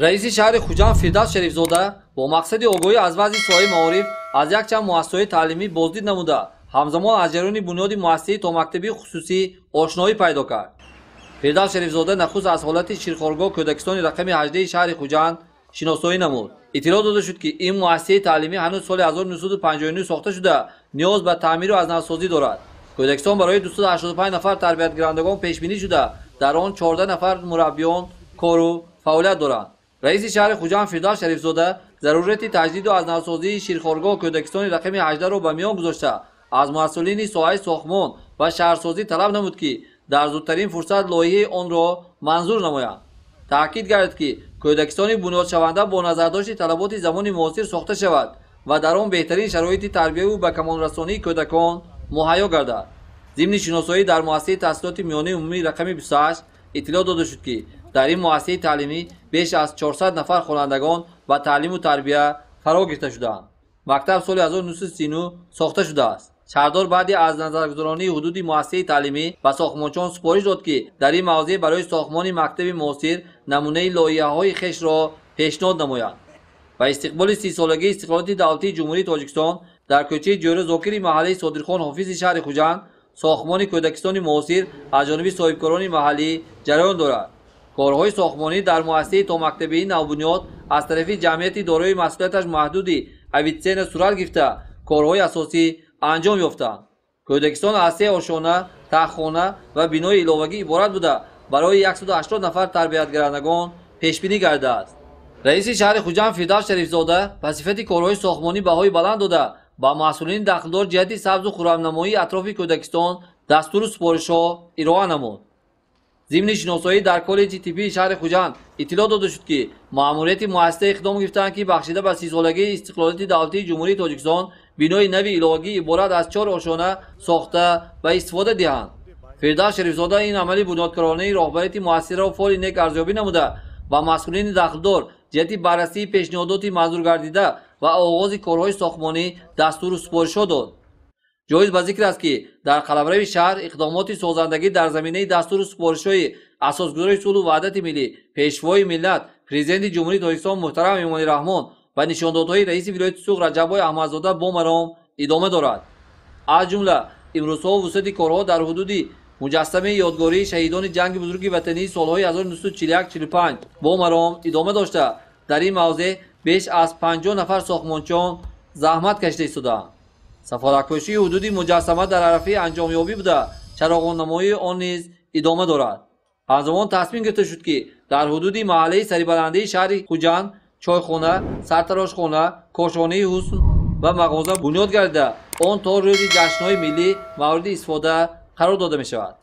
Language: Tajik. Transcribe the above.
раиси шаҳри хуҷанд фирдавс шарифзода бо мақсади огоҳӣ аз вазъи соҳаи маориф аз якчанд муассисаҳои таълимӣ боздид намуда ҳамзамон аз ҷараёни бунёди муассисаи томактабии хусусӣ ошноӣ пайдо кард. фирдавс шарифзода нахуст аз ҳолати ширхоргоҳ кӯдакистони рақами 18 шаҳри хуҷанд шиносоӣ намуд. иттилоъ дода шуд ки ин муассисаи таълимӣ ҳанӯз соли 1959 сохта шуда ниёз ба таъмиру аз навсозӣ дорад. кӯдакистон барои 285 нафар тарбиятгирандагон пешбинӣ шуда дар он 14 нафар мураббиён кору фаъолият доранд. раиси шаҳри хуҷанд фирдавс шарифзода зарурияти таҷдиду аз навсозии ширхоргоҳ кӯдакистони рақами 18-ро ба миён гузошта аз масъулини соҳаи сохтмон ва шаҳрсозӣ талаб намуд ки дар зудтарин фурсат лоиҳаи онро манзур намоянд. таъкид гардид ки кӯдакистони бунёдшаванда бо назардошти талаботи замони муосир сохта шавад ва дар он беҳтарин шароити тарбияву ба камолрасонии кӯдакон муҳайё гардад. зимни шиносоӣ дар муассисаи таҳсилоти миёнаи умумии рақами 28 иттилоъ дода шуд ки дар ин муассисаи таълимӣ беш аз 400 нафар хонандагон ба таълиму тарбия фаро гирифта шудаанд. мактаб соли 1939 сохта шудааст. шаҳрдор баъди аз назаргузаронии ҳудуди муассисаи таълимӣ ба сохтмончиён супориш дод ки дар ин мавзеъ барои сохтмони мактаби муосир намунаи лоиҳаҳои хешро пешниҳод намоянд. ба истиқболи 30-солагии истиқлолияти давлатии ҷумҳурии тоҷикистон дар кӯчаи ҷойра зокири маҳаллии содирхон ҳофизи шаҳри хуҷанд сохтмони кӯдакистони муосир аз ҷониби соҳибкорони маҳаллӣ ҷараён дорад. корҳои сохтмонӣ дар муассисаи томактабии навбунёд аз тарафи ҷамъияти дорои масъулияташ маҳдуди авитсена сурат гирифта корҳои асосӣ анҷом ёфтанд. кӯдакистон аз 3 ошона, тахтхона ва бинои иловагӣ иборат буда барои 180 нафар тарбиятгарандагон пешбинӣ гардидааст. раиси шаҳри хуҷанд фирдавс шарифзода ба сифати корҳои сохтмонӣ баҳои баланд дода ба масъулини дахлдор ҷиҳати сабзу хуррамнамоии атрофи кӯдакистон дастуру супоришҳо ироа намуд. зимни шиносоӣ дар коллеҷи тиббии шаҳри хуҷанд иттилоъ дода шуд ки маъмурияти муассиса иқдом гирифтанд ки бахшида ба 30-солагии истиқлолияти давлатии ҷумҳурии тоҷикистон бинои нави иловагӣ иборат аз 4 ошона сохта ва истифода диҳанд. фирдавс шарифзода ин амали бунёдкоронаи роҳбарияти муассисаро фоли нек арзёбӣ намуда ба масъулини дахлдор ҷиҳати баррасии пешниҳодоти манзургардида ва оғози корҳои сохтмонӣ дастуру супоришҳо дод. ҷоиз ба зикр аст ки дар қаламрави шаҳр иқдомоти созандагӣ дар заминаи дастуру супоришҳои асосгузори сулҳу ваҳдати миллӣ, пешвои миллат, президенти ҷумҳурии тоҷикистон муҳтарам эмомалӣ раҳмон ва нишондодҳои раиси вилояти Суғ Раҷаббой Аҳмадзода бо маром идома дорад. аз ҷумла имрӯзҳо вусъати корҳо дар ҳудуди муҷассамаи ёдгории шаҳидони ҷанги бузурги ватании солҳои 1941-45 бо маром идома дошта дар ин мавзеъ беш аз 50 нафар сохтмончиён заҳмат кашида истодаанд. сафолакӯшии ҳудуди муҷассама дар арафаи анҷомёбӣ буда чароғоннамоии он низ идома дорад. ҳамзамон тасмим гирифта шуд ки дар ҳудуди маҳаллаи сарибаландии шаҳри хуҷанд чойхона, сартарошхона, кошонаи ҳусн ва мағоза бунёд гардида он то рӯзи ҷашнҳои миллӣ мавриди истифода қарор дода мешавад.